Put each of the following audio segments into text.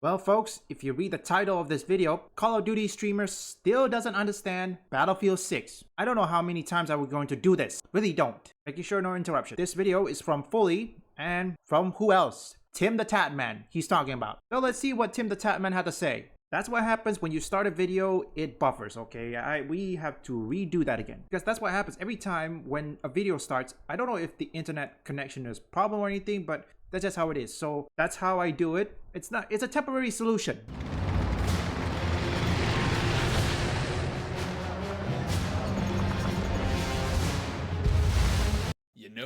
Well folks, if you read the title of this video, Call of Duty streamer still doesn't understand Battlefield 6. I don't know how many times I was going to do this. Really don't. Making sure no interruption. This video is from Fully and from who else? Tim the Tatman he's talking about. So let's see what Tim the Tatman had to say. That's what happens when you start a video, it buffers, okay? We have to redo that again. Because that's what happens every time when a video starts. I don't know if the internet connection is a problem or anything, but that's just how it is. So that's how I do it. It's a temporary solution.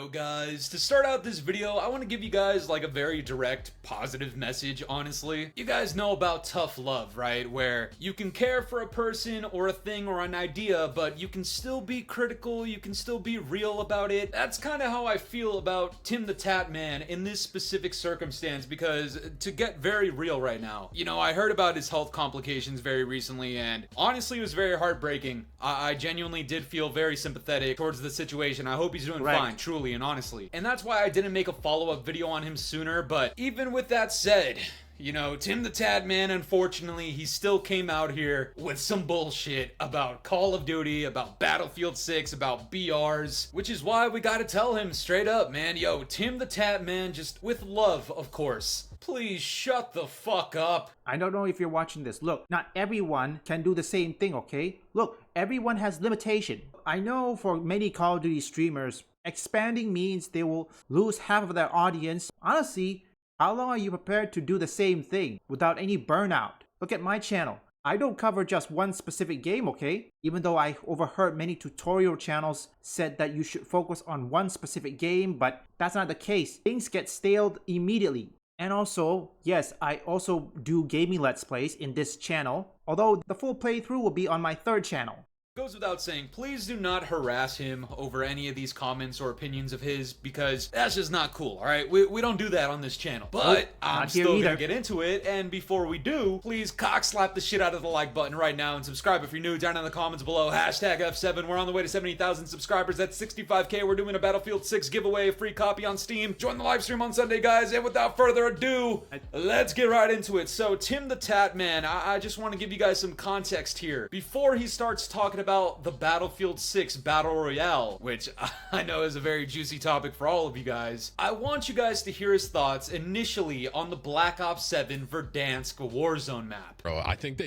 Guys, to start out this video, I want to give you guys like a very direct, positive message, honestly. You guys know about tough love, right? Where you can care for a person or a thing or an idea, but you can still be critical, you can still be real about it. That's kind of how I feel about Tim the Tatman in this specific circumstance, because to get very real right now, you know, I heard about his health complications very recently, and honestly it was very heartbreaking. I genuinely did feel very sympathetic towards the situation. I hope he's doing fine, truly and honestly. And that's why I didn't make a follow-up video on him sooner, but even with that said, you know, Tim the Tatman, unfortunately, he still came out here with some bullshit about Call of Duty, about Battlefield 6, about BRs, which is why we gotta tell him straight up, man, yo, Tim the Tatman, just with love, of course, please shut the fuck up. I don't know if you're watching this. Look, not everyone can do the same thing, okay? Look, everyone has limitation. I know for many Call of Duty streamers, expanding means they will lose half of their audience. Honestly, how long are you prepared to do the same thing without any burnout? Look at my channel. I don't cover just one specific game, okay? Even though I overheard many tutorial channels said that you should focus on one specific game, but that's not the case. Things get staled immediately. And also, yes, I also do gaming let's plays in this channel, although the full playthrough will be on my third channel. Goes without saying, please do not harass him over any of these comments or opinions of his, because that's just not cool, alright? We don't do that on this channel. But I'm still gonna get into it, and before we do, please cock slap the shit out of the like button right now and subscribe if you're new down in the comments below. Hashtag F7, we're on the way to 70,000 subscribers, that's 65k, we're doing a Battlefield 6 giveaway, a free copy on Steam. Join the live stream on Sunday, guys, and without further ado, let's get right into it. So, Tim the Tatman, I just want to give you guys some context here. Before he starts talking about the Battlefield 6 Battle Royale, which I know is a very juicy topic for all of you guys, I want you guys to hear his thoughts initially on the Black Ops 7 Verdansk Warzone map. Bro, I think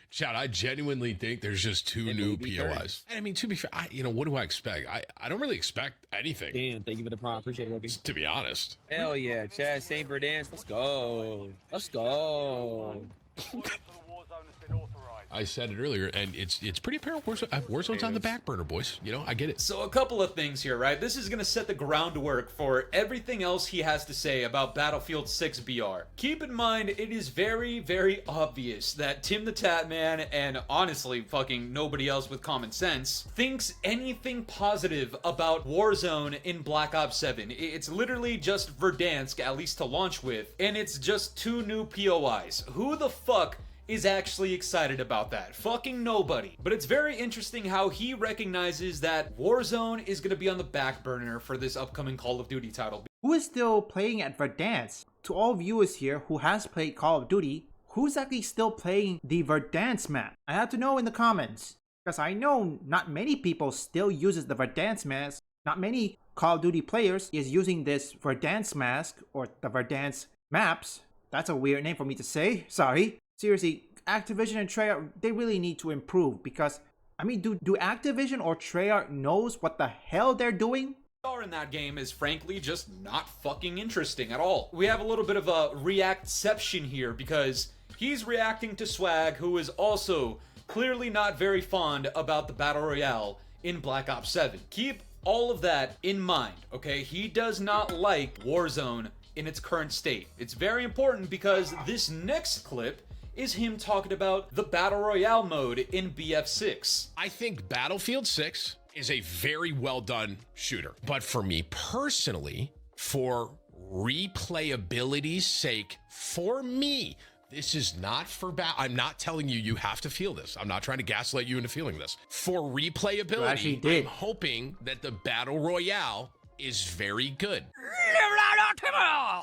Chad, I genuinely think there's just two new POIs. And I mean, to be fair, you know, what do I expect? I don't really expect anything. Damn, thank you for the prompt. Appreciate it, Logan. To be honest. Hell yeah, Chad, same for dance. Let's go. Let's go. I said it earlier, and it's pretty apparent Warzone's on the back burner, boys. You know, I get it. So a couple of things here, right? This is going to set the groundwork for everything else he has to say about Battlefield 6 BR. Keep in mind, it is very, very obvious that Tim the Tatman, and honestly, fucking nobody else with common sense, thinks anything positive about Warzone in Black Ops 7. It's literally just Verdansk, at least to launch with, and it's just two new POIs. Who the fuck is actually excited about that? Fucking nobody. But it's very interesting how he recognizes that Warzone is going to be on the back burner for this upcoming Call of Duty title. Who is still playing at Verdansk? To all viewers here who has played Call of Duty, who's actually still playing the Verdansk map? I have to know in the comments, because I know not many people still uses the Verdansk map. Not many Call of Duty players is using this Verdansk mask or the Verdansk maps. That's a weird name for me to say, sorry. Seriously, Activision and Treyarch, they really need to improve, because, I mean, do Activision or Treyarch knows what the hell they're doing? In that game is frankly just not fucking interesting at all. We have a little bit of a reactception here, because he's reacting to Swag, who is also clearly not very fond about the Battle Royale in Black Ops 7. Keep all of that in mind, okay? He does not like Warzone in its current state. It's very important because this next clip is him talking about the Battle Royale mode in BF6. I think Battlefield 6 is a very well done shooter. But for me personally, for replayability's sake, for me, this is not for I'm not telling you have to feel this. I'm not trying to gaslight you into feeling this. For replayability, I'm hoping that the Battle Royale is very good.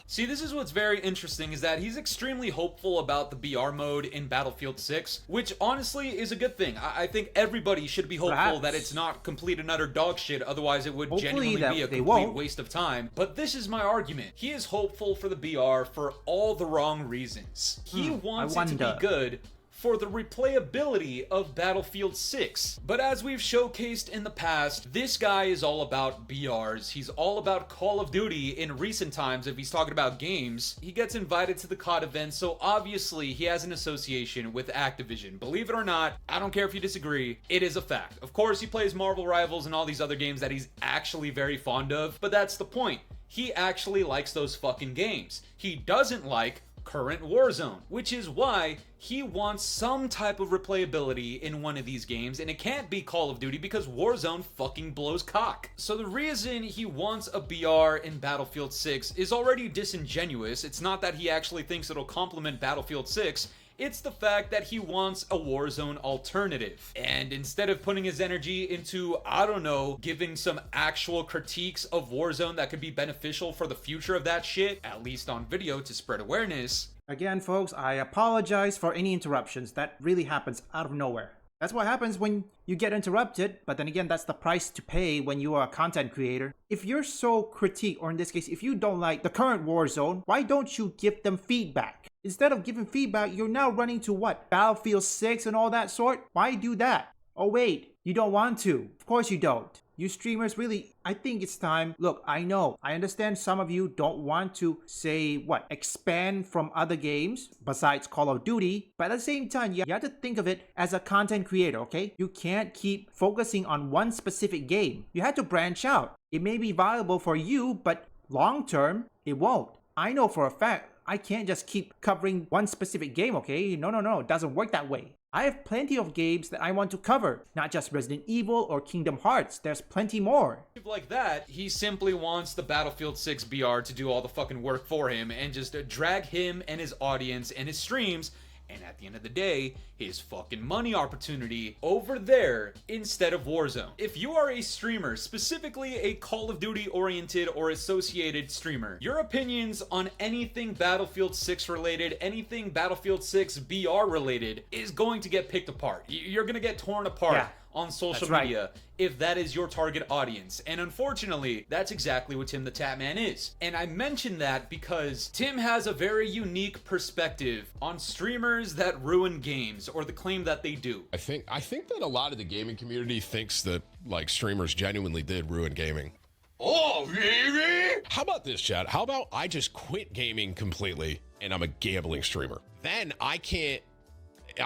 See, this is what's very interesting is that he's extremely hopeful about the BR mode in Battlefield 6, which honestly is a good thing. I think everybody should be hopeful Perhaps. that it's not complete and utter dog shit, otherwise it would Hopefully genuinely that be a they complete won't. waste of time. But this is my argument. He is hopeful for the BR for all the wrong reasons. He wants it to be wonder. good for the replayability of Battlefield 6. But as we've showcased in the past, this guy is all about BRs. He's all about Call of Duty in recent times. If he's talking about games, he gets invited to the COD events, so obviously he has an association with Activision. Believe it or not, I don't care if you disagree, it is a fact. Of course, he plays Marvel Rivals and all these other games that he's actually very fond of, but that's the point. He actually likes those fucking games. He doesn't like current Warzone, which is why he wants some type of replayability in one of these games, and it can't be Call of Duty because Warzone fucking blows cock. So the reason he wants a BR in Battlefield 6 is already disingenuous. It's not that he actually thinks it'll complement Battlefield 6, it's the fact that he wants a Warzone alternative. And instead of putting his energy into, I don't know, giving some actual critiques of Warzone that could be beneficial for the future of that shit, at least on video to spread awareness. Again, folks, I apologize for any interruptions. That really happens out of nowhere. That's what happens when you get interrupted, but then again, that's the price to pay when you are a content creator. If you're so critique, or in this case, if you don't like the current Warzone, why don't you give them feedback? Instead of giving feedback, you're now running to what? Battlefield 6 and all that sort? Why do that? Oh wait, you don't want to. Of course you don't. You streamers really, I think it's time. Look, I know, I understand some of you don't want to say what? Expand from other games besides Call of Duty. But at the same time, you have to think of it as a content creator, okay? You can't keep focusing on one specific game. You have to branch out. It may be viable for you, but long term, it won't. I know for a fact, I can't just keep covering one specific game, okay? No, it doesn't work that way. I have plenty of games that I want to cover, not just Resident Evil or Kingdom Hearts. There's plenty more. Like that, he simply wants the Battlefield 6 BR to do all the fucking work for him and just drag him and his audience and his streams, and at the end of the day, his fucking money opportunity over there instead of Warzone. If you are a streamer, specifically a Call of Duty oriented or associated streamer, your opinions on anything Battlefield 6 related, anything Battlefield 6 BR related is going to get picked apart. You're gonna get torn apart. Yeah. On social That's media, if that is your target audience. And unfortunately, that's exactly what Tim the Tatman is. And I mention that because Tim has a very unique perspective on streamers that ruin games, or the claim that they do. I think that a lot of the gaming community thinks that like streamers genuinely did ruin gaming. Oh, really? How about this, Chad? How about I just quit gaming completely and I'm a gambling streamer? Then I can't.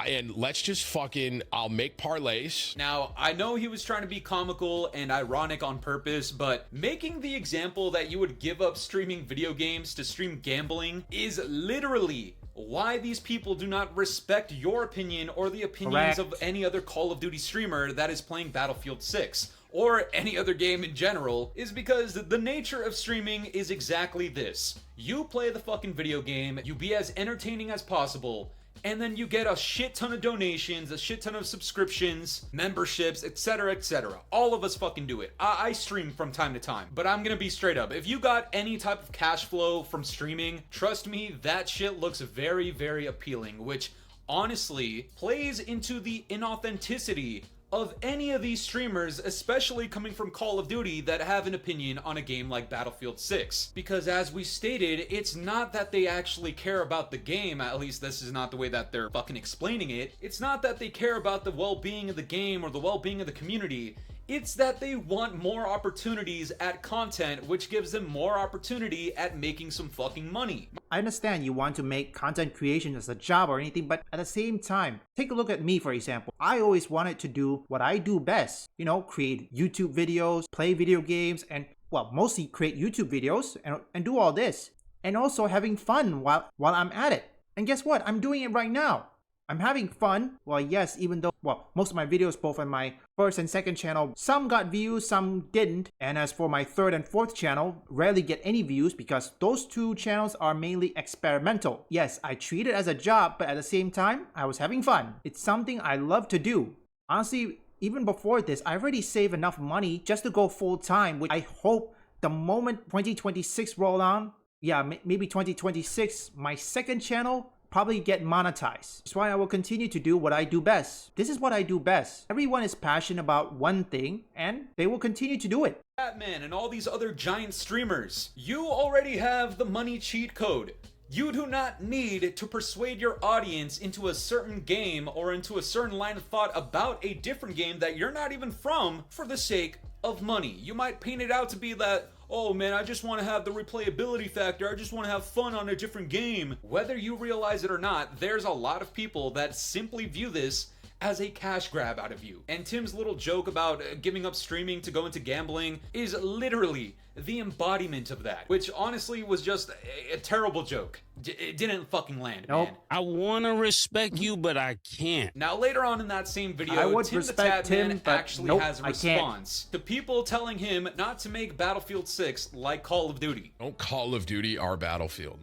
And let's just fucking, I'll make parlays. Now, I know he was trying to be comical and ironic on purpose, but making the example that you would give up streaming video games to stream gambling is literally why these people do not respect your opinion or the opinions of any other Call of Duty streamer that is playing Battlefield 6. Or any other game in general, is because the nature of streaming is exactly this. You play the fucking video game, you be as entertaining as possible, and then you get a shit ton of donations, a shit ton of subscriptions, memberships, etc, etc. All of us fucking do it. I stream from time to time, but I'm gonna be straight up. If you got any type of cash flow from streaming, trust me, that shit looks very, very appealing, which honestly plays into the inauthenticity of any of these streamers, especially coming from Call of Duty, that have an opinion on a game like Battlefield 6. Because as we stated, it's not that they actually care about the game, at least this is not the way that they're fucking explaining it. It's not that they care about the well-being of the game or the well-being of the community. It's that they want more opportunities at content, which gives them more opportunity at making some fucking money. I understand you want to make content creation as a job or anything, but at the same time, take a look at me, for example. I always wanted to do what I do best. You know, create YouTube videos, play video games, and, well, mostly create YouTube videos and do all this. And also having fun while I'm at it. And guess what? I'm doing it right now. I'm having fun. Well, yes, even though, well, most of my videos, both on my first and second channel, some got views, some didn't. And as for my third and fourth channel, rarely get any views because those two channels are mainly experimental. Yes, I treat it as a job, but at the same time, I was having fun. It's something I love to do. Honestly, even before this, I already saved enough money just to go full time, which I hope the moment 2026 roll on, yeah, maybe 2026, my second channel probably get monetized. That's why I will continue to do what I do best. This is what I do best. Everyone is passionate about one thing and they will continue to do it. Batman and all these other giant streamers, you already have the money cheat code. You do not need to persuade your audience into a certain game or into a certain line of thought about a different game that you're not even from for the sake of money. You might paint it out to be that, oh man, I just want to have the replayability factor, I just want to have fun on a different game. Whether you realize it or not, there's a lot of people that simply view this as a cash grab out of you. And Tim's little joke about giving up streaming to go into gambling is literally the embodiment of that, which honestly was just a terrible joke. It didn't fucking land, Nope. man. I want to respect you, but I can't. Now later on in that same I video, would Tim the respect Tatman him, but actually nope, has a I can't. response to people telling him not to make Battlefield 6 like Call of Duty. Don't Call of Duty our Battlefield.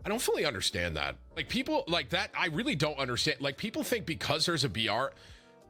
I don't fully understand that. Like, people like that, I really don't understand. Like, people think because there's a BR,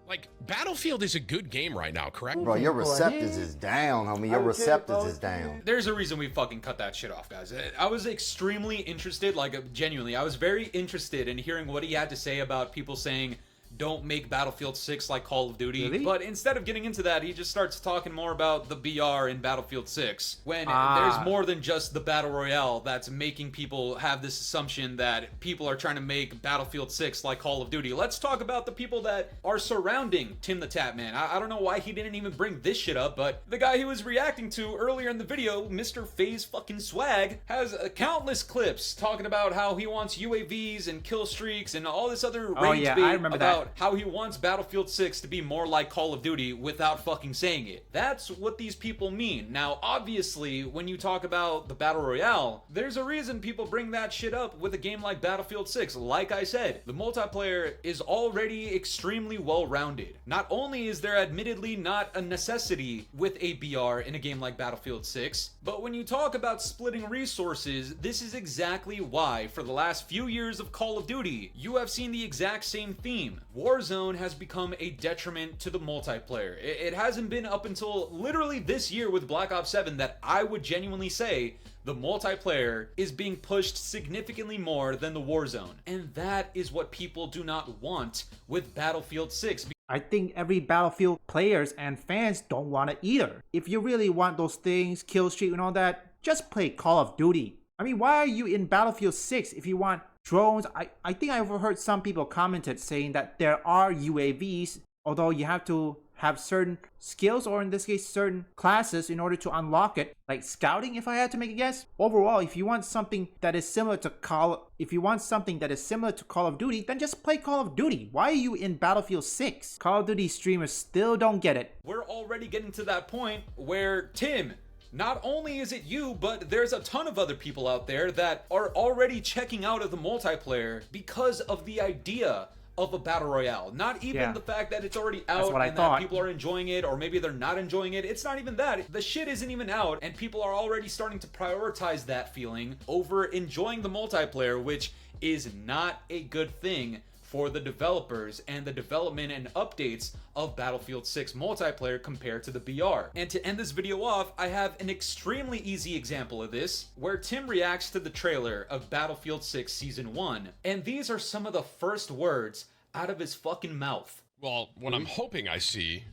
like, Battlefield is a good game right now, correct? Bro, your receptors is down, homie. Your receptors is down. There's a reason we fucking cut that shit off, guys. I was extremely interested, like, genuinely, I was very interested in hearing what he had to say about people saying, don't make Battlefield 6 like Call of Duty. Really? But instead of getting into that, he just starts talking more about the BR in Battlefield 6. When there's more than just the Battle Royale that's making people have this assumption that people are trying to make Battlefield 6 like Call of Duty. Let's talk about the people that are surrounding Tim the Tatman. I don't know why he didn't even bring this shit up, but the guy he was reacting to earlier in the video, Mr. FaZe fucking Swag, has countless clips talking about how he wants UAVs and kill streaks and all this other rage yeah, bait I remember about that. how he wants Battlefield 6 to be more like Call of Duty without fucking saying it. That's what these people mean. Now, obviously, when you talk about the Battle Royale, there's a reason people bring that shit up with a game like Battlefield 6. Like I said, the multiplayer is already extremely well-rounded. Not only is there admittedly not a necessity with a BR in a game like Battlefield 6, but when you talk about splitting resources, this is exactly why, for the last few years of Call of Duty, you have seen the exact same theme. Warzone has become a detriment to the multiplayer. It hasn't been up until literally this year with Black Ops 7 that I would genuinely say the multiplayer is being pushed significantly more than the Warzone. And that is what people do not want with Battlefield 6. I think every Battlefield players and fans don't want it either. If you really want those things, kill streak and all that, just play Call of Duty. I mean, why are you in Battlefield 6 if you want drones? I think I've heard some people commented saying that there are UAVs, although you have to have certain skills, or in this case certain classes, in order to unlock it, like scouting, if I had to make a guess. Overall, if you want something that is similar to Call of Duty, then just play Call of Duty. Why are you in Battlefield 6? Call of Duty streamers still don't get it. We're already getting to that point where, Tim, not only is it you, but there's a ton of other people out there that are already checking out of the multiplayer because of the idea of a battle royale. Not even the fact that it's already out and that people are enjoying it, or maybe they're not enjoying it. It's not even that. The shit isn't even out, and people are already starting to prioritize that feeling over enjoying the multiplayer, which is not a good thing for the developers and the development and updates of Battlefield 6 multiplayer compared to the BR. And to end this video off, I have an extremely easy example of this, where Tim reacts to the trailer of Battlefield 6 Season 1, and these are some of the first words out of his fucking mouth. Well, what I'm hoping I see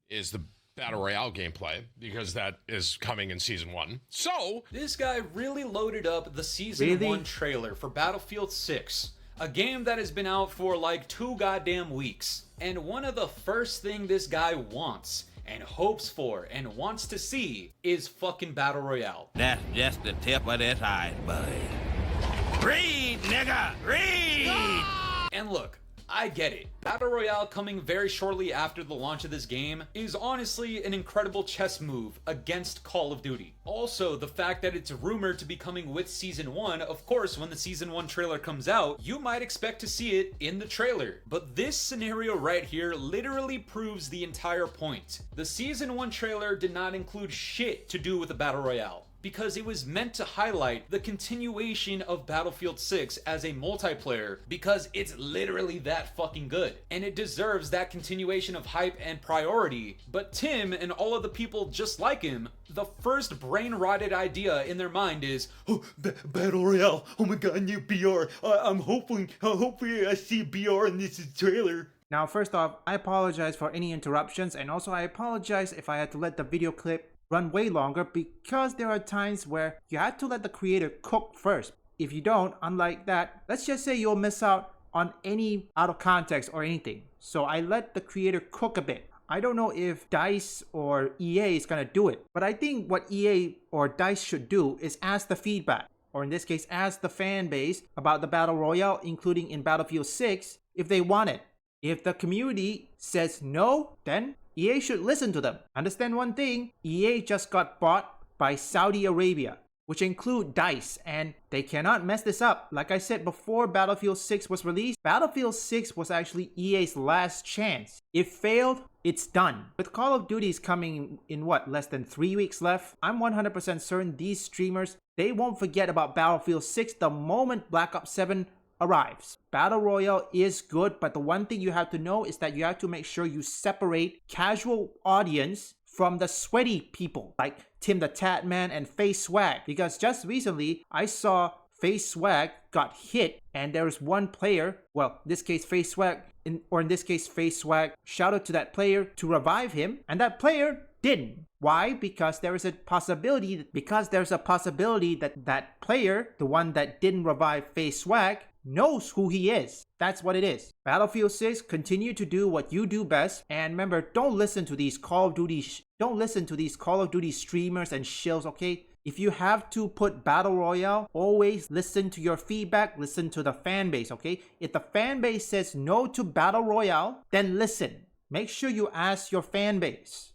is the Battle Royale gameplay, because that is coming in Season 1. So, this guy really loaded up the Season 1 trailer for Battlefield 6. A game that has been out for like 2 goddamn weeks. And one of the first thing this guy wants and hopes for and wants to see is fucking Battle Royale. That's just the tip of this iceberg. Read, nigga! Read! And look, I get it. Battle Royale coming very shortly after the launch of this game is honestly an incredible chess move against Call of Duty. Also, the fact that it's rumored to be coming with Season 1, of course, when the Season 1 trailer comes out, you might expect to see it in the trailer. But this scenario right here literally proves the entire point. The Season 1 trailer did not include shit to do with the Battle Royale. because it was meant to highlight the continuation of Battlefield 6 as a multiplayer, because it's literally that fucking good. And it deserves that continuation of hype and priority. But Tim and all of the people just like him, the first brain-rotted idea in their mind is, oh, Battle Royale, oh my god, new BR, hopefully I see BR in this trailer. Now, first off, I apologize for any interruptions, and also I apologize if I had to let the video clip run way longer, because there are times where you have to let the creator cook first. If you don't, unlike that, let's just say you'll miss out on any out of context or anything. So I let the creator cook a bit. I don't know if DICE or EA is gonna do it, but I think what EA or DICE should do is ask the feedback, or in this case, ask the fan base about the Battle Royale, including in Battlefield 6, if they want it. If the community says no, then EA should listen to them. Understand one thing, EA just got bought by Saudi Arabia, which include DICE, and they cannot mess this up. Like I said before Battlefield 6 was released, Battlefield 6 was actually EA's last chance. If failed, it's done. With Call of Duty coming in what, less than 3 weeks left, I'm 100% certain these streamers, they won't forget about Battlefield 6 the moment Black Ops 7 arrives. Battle Royale is good, but the one thing you have to know is that you have to make sure you separate casual audience from the sweaty people like Tim the Tatman and Face Swag, because just recently I saw Face Swag got hit and there was one player, well, in this case Face Swag, Face Swag shouted to that player to revive him, and that player didn't. Why? Because there's a possibility that that player, the one that didn't revive Face Swag, knows who he is. That's what it is. Battlefield 6, continue to do what you do best, and remember, don't listen to these Call of Duty streamers and shills, okay? If you have to put Battle Royale, always listen to your feedback, listen to the fan base, okay? If the fan base says no to Battle Royale, then listen. Make sure you ask your fan base.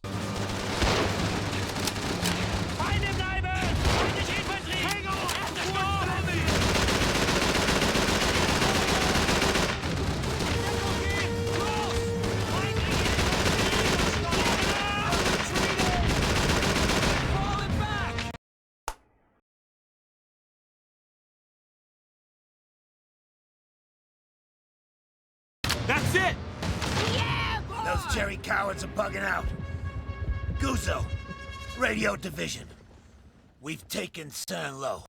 That's it! Yeah, boy! Those Jerry cowards are bugging out. Guzzo, radio division. We've taken San Lo.